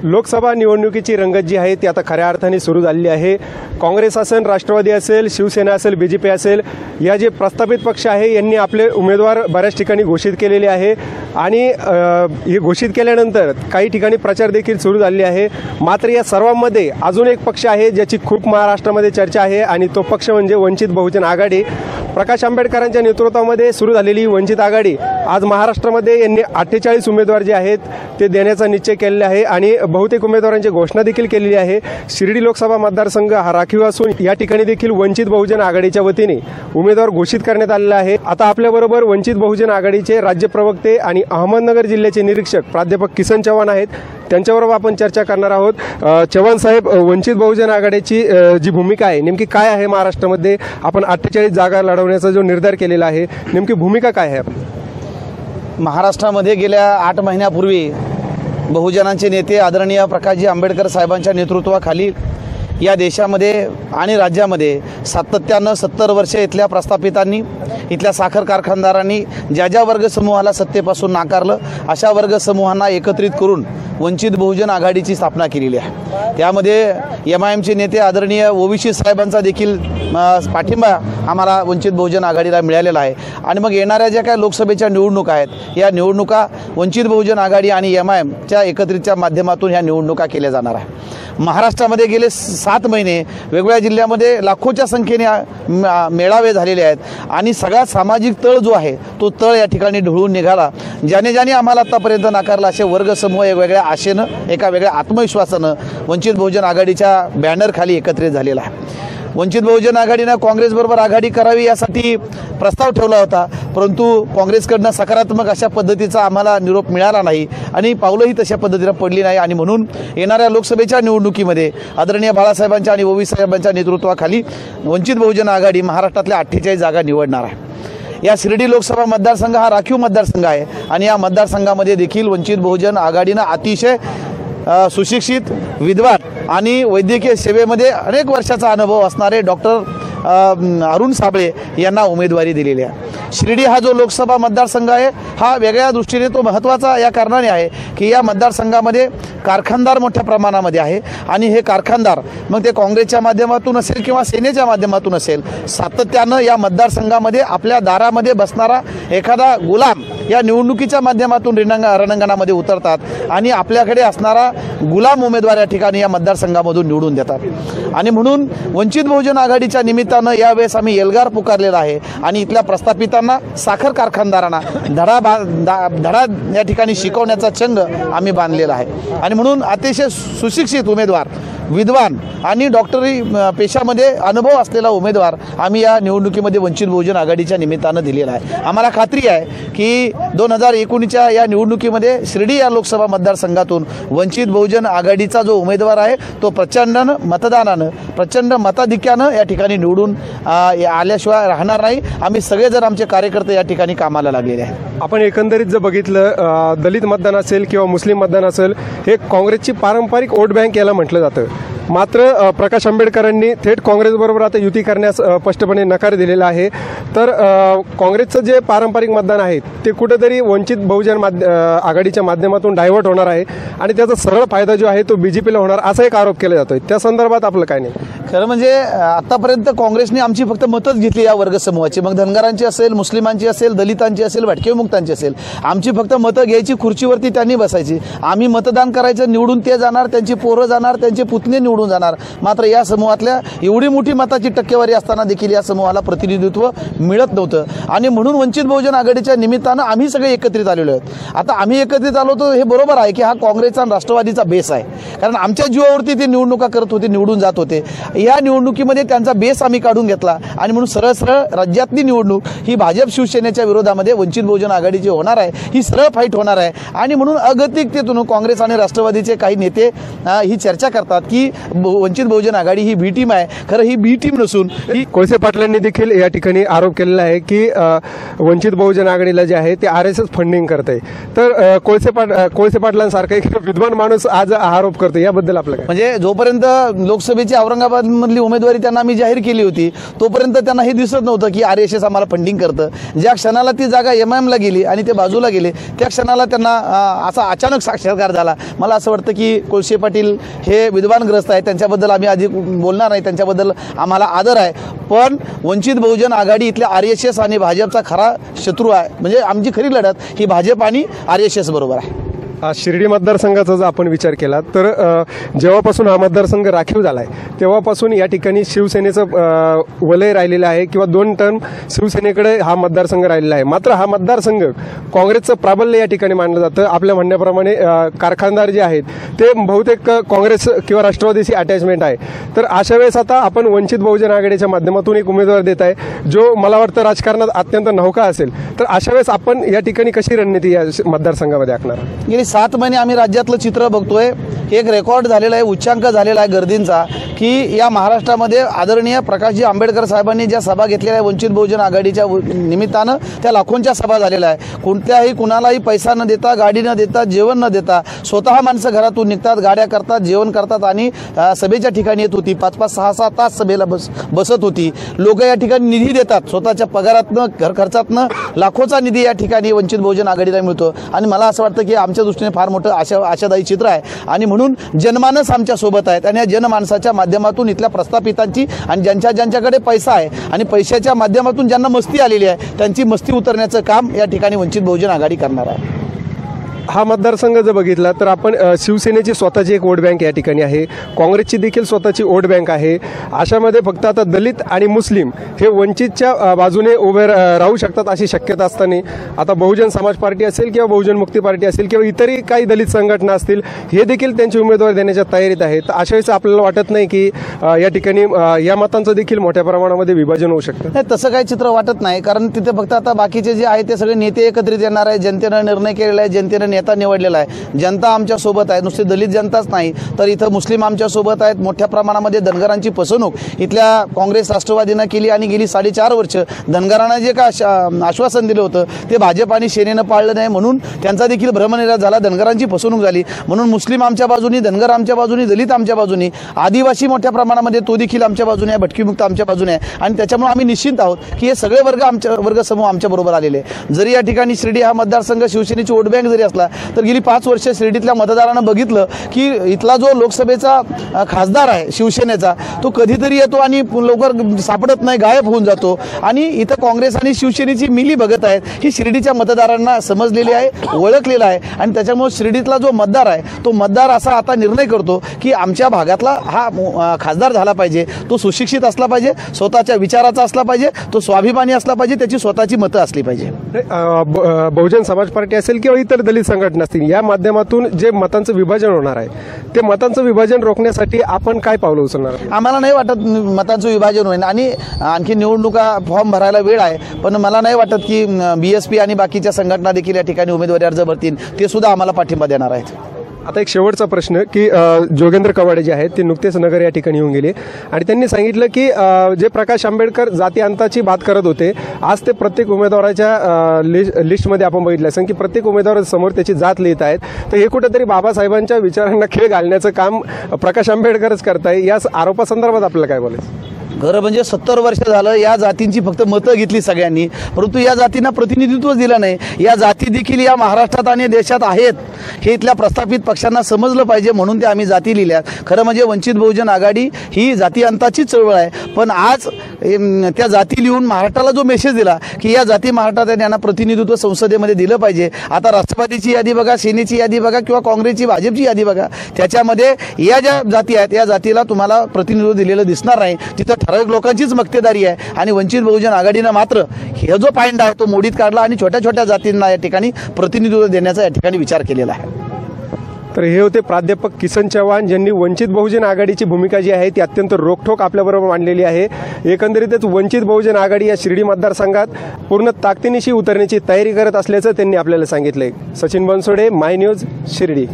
लोकसभा निवडणुकीची रंगत जी आहे ती आता खऱ्या अर्थाने सुरू झालेली आहे। काँग्रेस असेल, राष्ट्रवादी असेल, शिवसेना असेल, बीजेपी असेल, या जे प्रस्थापित पक्ष आहे यांनी आपले उमेदवार बऱ्याच ठिकाणी घोषित केलेले आहे आणि हे घोषित केल्यानंतर काही ठिकाणी प्रचार देखील सुरू झालेले आहे। मात्र या सर्वांमध्ये अजून एक पक्ष आहे ज्याची खूप महाराष्ट्रामध्ये चर्चा आहे आणि तो पक्ष म्हणजे वंचित बहुजन आघाडी। प्रकाश आंबेडकरांच्या नेतृत्वामध्ये सुरू झालेली वंचित आघाडी आज महाराष्ट्रामध्ये यांनी 48 उमेदवार जे आहेत ते देण्याचा निश्चय केलेला आहे आणि बहुतेक उमेदवारांची घोषणा देखील केलेली आहे। शिर्डी लोकसभा मतदारसंघ हा राखीव असून या ठिकाणी देखील वंचित बहुजन आघाडीच्या वतीने उमेदवार घोषित करण्यात आलेला आहे। आता आपल्याबरोबर वंचित बहुजन आघाडीचे राज्य प्रवक्ते आणि अहमदनगर जिल्ह्याचे निरीक्षक प्राध्यापक किसन चव्हाण आहेत, त्यांच्याबरोबर आपण चर्चा करणार आहोत। चव्हाण साहेब, वंचित बहुजन आघाडीची जी भूमिका आहे नेमकी काय आहे महाराष्ट्रामध्ये? आपण 48 जागा लढवण्याचा जो निर्धार केलेला आहे, नेमकी भूमिका काय आहे? महाराष्ट्रामध्ये गेल्या 8 महिन्यापूर्वी बहुजनांचे नेते आदरणीय प्रकाशजी आंबेडकर साहेबांच्या नेतृत्वाखाली या देशामध्ये आणि राज्यामध्ये सातत्यानं 70 वर्षे इथल्या प्रस्थापितांनी, इथल्या साखर कारखानदारांनी ज्या ज्या वर्ग समूहाला सत्तेपासून नाकारलं अशा वर्ग समूहांना एकत्रित करून वंचित बहुजन आघाडीची स्थापना केलेली आहे। त्यामध्ये MIMचे नेते आदरणीय ओबीसी साहेबांचा देखील पाठिंबा आम्हाला वंचित बहुजन आघाडीला मिळालेला आहे आणि मग येणाऱ्या ज्या काय लोकसभेच्या निवडणुका आहेत या निवडणुका वंचित बहुजन आघाडी आणि MIMच्या एकत्रितच्या माध्यमातून ह्या निवडणुका केल्या जाणार आहे। महाराष्ट्रामध्ये गेले 7 महिने वेगवेगळ्या जिल्ह्यामध्ये लाखोच्या संख्येने मेळावे झालेले आहेत आणि सगळा सामाजिक तळ जो आहे तो तळ या ठिकाणी ढळून निघाला। ज्याने ज्याने आम्हाला आतापर्यंत नाकारला असे वर्ग समूह वेगवेगळ्या आशेनं, एका वेगळ्या आत्मविश्वासानं वंचित बहुजन आघाडीच्या बॅनरखाली एकत्रित झालेला आहे। वंचित बहुजन आघाडीनं काँग्रेसबरोबर आघाडी करावी यासाठी प्रस्ताव ठेवला होता, परंतु काँग्रेसकडनं सकारात्मक अशा पद्धतीचा आम्हाला निरोप मिळाला नाही आणि पावलंही तशा पद्धतीनं पडली नाही आणि म्हणून येणाऱ्या लोकसभेच्या निवडणुकीमध्ये आदरणीय बाळासाहेबांच्या आणि ओबीसी साहेबांच्या नेतृत्वाखाली वंचित बहुजन आघाडी महाराष्ट्रातल्या 48 जागा निवडणार आहे। या शिर्डी लोकसभा मतदारसंघ हा राखीव मतदारसंघ आहे आणि या मतदारसंघामध्ये देखील वंचित बहुजन आघाडीनं अतिशय सुशिक्षित, विद्वान आणि वैद्यकीय सेवेमध्ये अनेक वर्षाचा अनुभव असणारे डॉक्टर अरुण साबळे यांना उमेदवारी दिलेली आहे। शिर्डी हा जो लोकसभा मतदारसंघ आहे हा वेगळ्या दृष्टीने तो महत्त्वाचा या कारणाने आहे की या मतदारसंघामध्ये कारखानदार मोठ्या प्रमाणामध्ये आहे आणि हे कारखानदार मग ते काँग्रेसच्या माध्यमातून असेल किंवा सेनेच्या माध्यमातून असेल, सातत्यानं या मतदारसंघामध्ये आपल्या दारामध्ये बसणारा एखादा गुलाम या निवडणुकीच्या माध्यमातून रणांगणामध्ये उतरतात आणि आपल्याकडे असणारा गुलाम उमेदवार या ठिकाणी या मतदारसंघामधून निवडून देतात आणि म्हणून वंचित बहुजन आघाडीच्या निमित्तानं यावेळेस आम्ही एल्गार पुकारलेला आहे आणि इथल्या प्रस्थापितांना, साखर कारखानदारांना धडा या ठिकाणी शिकवण्याचा चंग आम्ही बांधलेला आहे आणि म्हणून अतिशय सुशिक्षित उमेदवार, विद्वान आणि डॉक्टरी पेशामध्ये अनुभव असलेला उमेदवार आम्ही या निवडणुकीमध्ये वंचित बहुजन आघाडीच्या निमित्तानं दिलेला आहे। आम्हाला खात्री आहे की 2019च्या या निवडणुकीमध्ये शिर्डी या लोकसभा मतदारसंघातून वंचित बहुजन आघाडीचा जो उमेदवार आहे तो प्रचंड मतदानानं, प्रचंड मताधिक्यानं या ठिकाणी निवडून आल्याशिवाय राहणार नाही। आम्ही सगळेजण आमचे कार्यकर्ते या ठिकाणी कामाला लागलेले आहेत। आपण एकंदरीत जर बघितलं, दलित मतदान असेल किंवा मुस्लिम मतदान असेल, हे काँग्रेसची पारंपरिक वोट बँक याला म्हटलं जातं। मात्र प्रकाश आंबेडकरांनी थेट काँग्रेसबरोबर आता युती करण्यास स्पष्टपणे नकार दिलेला आहे। तर काँग्रेसचं जे पारंपरिक मतदान आहे ते कुठेतरी वंचित बहुजन आघाडीच्या माध्यमातून डायव्हर्ट होणार आहे आणि त्याचा सरळ फायदा जो आहे तो बीजेपीला होणार असा एक आरोप केला जातोय। त्या संदर्भात आपलं काय नाही? खरं म्हणजे आतापर्यंत काँग्रेसने आमची फक्त मतच घेतली या वर्ग समूहाची, मग धनगरांची असेल, मुस्लिमांची असेल, दलितांची असेल, भटके मुक्तांची असेल, आमची फक्त मतं घ्यायची, खुर्चीवरती त्यांनी बसायची, आम्ही मतदान करायचं, निवडून ते जाणार, त्यांची पोरं जाणार, त्यांचे पुतणे निवडून जाणार। मात्र या समूहातल्या एवढी मोठी मताची टक्केवारी असताना देखील या समूहाला प्रतिनिधित्व मिळत नव्हतं आणि म्हणून वंचित बहुजन आघाडीच्या निमित्तानं आम्ही सगळे एकत्रित आलेलो आहोत। आता आम्ही एकत्रित आलो तर हे बरोबर आहे की हा काँग्रेसचा आणि राष्ट्रवादीचा बेस आहे, कारण आमच्या जीवावरती ते निवडणुका करत होते, निवडून जात होते। या निवडणुकीमध्ये त्यांचा बेस आम्ही काढून घेतला आणि म्हणून सरळ सरळ राज्यातली निवडणूक ही भाजप शिवसेनेच्या विरोधामध्ये वंचित बहुजन आघाडीची होणार आहे, ही सरळ फाईट होणार आहे आणि म्हणून अगतिकतेतून काँग्रेस आणि राष्ट्रवादीचे काही नेते ही चर्चा करतात की वंचित बहुजन आघाडी ही बी टीम आहे। खरं ही बी टीम नसून ही कोळसे पाटलांनी देखील या ठिकाणी आरोप केलेला आहे की वंचित बहुजन आघाडीला जे आहे ते RSS फंडिंग करते। तर कोळसे पाटलांसारखा एक विद्वान माणूस आज आरोप करतो, याबद्दल आपलं काय? म्हणजे जोपर्यंत लोकसभेची औरंगाबाद मधली उमेदवारी त्यांना आम्ही जाहीर केली होती तोपर्यंत त्यांना हे दिसत नव्हतं की RSS आम्हाला फंडिंग करतं. ज्या क्षणाला ती जागा MIM ला गेली आणि ते बाजूला गेले त्या क्षणाला त्यांना असा अचानक साक्षात्कार झाला. मला असं वाटतं की कोळसे पाटील हे विद्वानग्रस्त आहेत, त्यांच्याबद्दल आम्ही अधिक बोलणार नाही, त्यांच्याबद्दल आम्हाला आदर आहे. पण वंचित बहुजन आघाडी इथल्या RSS आणि भाजपचा खरा शत्रू आहे. म्हणजे आमची खरी लढत ही भाजप आणि RSS बरोबर आहे. शिर्डी मतदारसंघाचा जर आपण विचार केला तर जेव्हापासून हा मतदारसंघ राखीव झाला आहे तेव्हापासून या ठिकाणी शिवसेनेचं वलय राहिलेलं आहे किंवा 2 टर्म शिवसेनेकडे हा मतदारसंघ राहिलेला आहे. मात्र हा मतदारसंघ काँग्रेसचं प्राबल्य या ठिकाणी मानलं जातं. आपल्या म्हणण्याप्रमाणे कारखानदार जे आहेत ते बहुतेक काँग्रेस किंवा राष्ट्रवादीशी अटॅचमेंट आहे. तर अशा वेळेस आता आपण वंचित बहुजन आघाडीच्या माध्यमातून एक उमेदवार देत आहे जो मला वाटतं राजकारणात अत्यंत नौका असेल. तर अशा वेळेस आपण या ठिकाणी कशी रणनीती या मतदारसंघामध्ये आखणार? गेली 7 महिने आम्ही राज्यातलं चित्र बघतोय. एक रेकॉर्ड झालेला आहे, उच्चांक झालेला आहे गर्दींचा की या महाराष्ट्रामध्ये आदरणीय प्रकाशजी आंबेडकर साहेबांनी ज्या सभा घेतलेल्या आहे वंचित बहुजन आघाडीच्या निमित्तानं त्या लाखोंच्या सभा झालेल्या आहे. कोणत्याही कुणालाही पैसा न देता, गाडी न देता, जेवण न देता स्वतः माणसं घरातून निघतात, गाड्या करतात, जेवण करतात आणि सभेच्या ठिकाणी येत होती. 5-5, 6-6 तास सभेला बसत होती. लोक या ठिकाणी निधी देतात, स्वतःच्या पगारातनं, घर खर्चातनं लाखोचा निधी या ठिकाणी वंचित बहुजन आघाडीला मिळतो. आणि मला असं वाटतं की आमच्या दृष्टीने फार मोठं आशादायी चित्र आहे. आणि म्हणून जनमानस आमच्या सोबत आहेत आणि या जनमानसाच्या माध्यमातून इथल्या प्रस्थापितांची आणि ज्यांच्याकडे पैसा आहे आणि पैशाच्या माध्यमातून ज्यांना मस्ती आलेली आहे त्यांची मस्ती उतरण्याचं काम या ठिकाणी वंचित बहुजन आघाडी करणार आहे. हा मतदारसंघ जर बघितला तर आपण शिवसेनेची स्वतःची एक वोट बँक या ठिकाणी आहे, काँग्रेसची देखील स्वतःची वोट बँक आहे. अशामध्ये फक्त आता दलित आणि मुस्लिम हे वंचितच्या बाजूने उभे राहू शकतात अशी शक्यता असताना आता बहुजन समाज पार्टी असेल किंवा बहुजन मुक्ती पार्टी असेल किंवा इतरही काही दलित संघटना असतील हे देखील त्यांचे उमेदवार देण्याच्या तयारीत आहेत. तर अशा वेळेस आपल्याला वाटत नाही की या ठिकाणी या मतांचं देखील मोठ्या प्रमाणामध्ये विभाजन होऊ शकतं? नाही, तसं काही चित्र वाटत नाही. कारण तिथे फक्त आता बाकीचे जे आहे ते सगळे नेते एकत्रित येणार आहे. जनतेनं निर्णय केलेला आहे, जनतेनं नेता निवडलेला आहे. जनता आमच्या सोबत आहे. नुसती दलित जनताच नाही तर इथं मुस्लिम आमच्या सोबत आहेत. मोठ्या प्रमाणामध्ये धनगरांची फसवणूक इथल्या काँग्रेस राष्ट्रवादीनं केली आणि गेली 4.5 वर्ष धनगरांना जे का आश्वासन दिलं होतं ते भाजप आणि सेनेनं पाळलं नाही. म्हणून त्यांचा देखील भ्रमनिरास झाला, धनगरांची फसवणूक झाली. म्हणून मुस्लिम आमच्या बाजूनी, धनगर आमच्या बाजूनी, दलित आमच्या बाजूनी, आदिवासी मोठ्या प्रमाणामध्ये तो देखील आमच्या बाजूने आहे, भटकीमुक्त आमच्या बाजूने आहे. आणि त्याच्यामुळे आम्ही निश्चिंत आहोत की हे सगळे वर्गसमूह आमच्या बरोबर आलेले आहे. जरी या ठिकाणी शिर्डी हा मतदारसंघ शिवसेनेची वोट बँक जरी असला तर गेली 5 वर्ष शिर्डीतल्या मतदारांना बघितलं की इथला जो लोकसभेचा खासदार आहे शिवसेनेचा तो कधीतरी येतो आणि लवकर सापडत नाही, गायब होऊन जातो. आणि इथं काँग्रेस आणि शिवसेनेची मिली भगत आहेत ही शिर्डीच्या मतदारांना समजलेली आहे, ओळखलेला आहे. आणि त्याच्यामुळे शिर्डीतला जो मतदार आहे तो मतदार असा आता निर्णय करतो की आमच्या भागातला हा खासदार झाला पाहिजे, तो सुशिक्षित असला पाहिजे, स्वतःच्या विचाराचा असला पाहिजे, तो स्वाभिमानी असला पाहिजे, त्याची स्वतःची मतं असली पाहिजे. बहुजन समाज पार्टी असेल किंवा इतर दलित संघटना असतील या माध्यमातून जे मतांचं विभाजन होणार आहे ते मतांचं विभाजन रोखण्यासाठी आपण काय पावलं उचलणार? आम्हाला नाही वाटत मतांचं विभाजन होईल. आणि आणखी निवडणुका फॉर्म भरायला वेळ आहे, पण मला नाही वाटत की BSP आणि बाकीच्या संघटना देखील या ठिकाणी उमेदवारी अर्ज भरतील. ते सुद्धा आम्हाला पाठिंबा देणार आहेत. आता एक शेवटचा प्रश्न की जोगेंद्र कवाडे जे आहेत ते नुकतेच नगर या ठिकाणी येऊन गेले आणि त्यांनी सांगितलं की जे प्रकाश आंबेडकर जाती अंताची बात करत होते आज ते प्रत्येक उमेदवाराच्या लिस्टमध्ये आपण बघितलं असेल की प्रत्येक उमेदवारासमोर त्याची जात लिहित आहेत. तर हे कुठेतरी बाबासाहेबांच्या विचारांना खीळ घालण्याचं काम प्रकाश आंबेडकरच करताय. या आरोपासंदर्भात आपल्याला काय बोलायचं? खरं म्हणजे 70 वर्ष झालं या जातींची फक्त मतं घेतली सगळ्यांनी, परंतु या जातींना प्रतिनिधित्व दिलं नाही. या जाती देखील या महाराष्ट्रात आणि देशात आहेत हे इथल्या प्रस्थापित पक्षांना समजलं पाहिजे म्हणून ते आम्ही जाती लिहिल्या. खरं म्हणजे वंचित बहुजन आघाडी ही जाती अंताची चळवळ आहे. पण आज त्या जाती लिहून महाराष्ट्राला जो मेसेज दिला की या जाती महाराष्ट्रात यांना प्रतिनिधित्व संसदेमध्ये दिलं पाहिजे. आता राष्ट्रवादीची यादी बघा, सेनेची यादी बघा किंवा काँग्रेसची, भाजपची यादी बघा, त्याच्यामध्ये या ज्या जाती आहेत या जातीला तुम्हाला प्रतिनिधित्व दिलेलं दिसणार नाही. तिथं ठराविक लोकांचीच मक्तेदारी आहे. आणि वंचित बहुजन आघाडीनं मात्र हे जो पॉईंट आहे तो मोडीत काढला आणि छोट्या छोट्या जातींना या ठिकाणी प्रतिनिधित्व देण्याचा या ठिकाणी विचार केलेला आहे. तर हे होते प्राध्यापक किसन चव्हाण ज्यांनी वंचित बहुजन आघाडीची भूमिका जी आहे ती अत्यंत रोखठोक आपल्याबरोबर मांडलेली आहे. एकंदरीतच वंचित बहुजन आघाडी या शिर्डी मतदारसंघात पूर्ण ताकदीनिशी उतरण्याची तयारी करत असल्याचं त्यांनी आपल्याला सांगितलंय. सचिन बनसोडे, माय न्यूज, शिर्डी.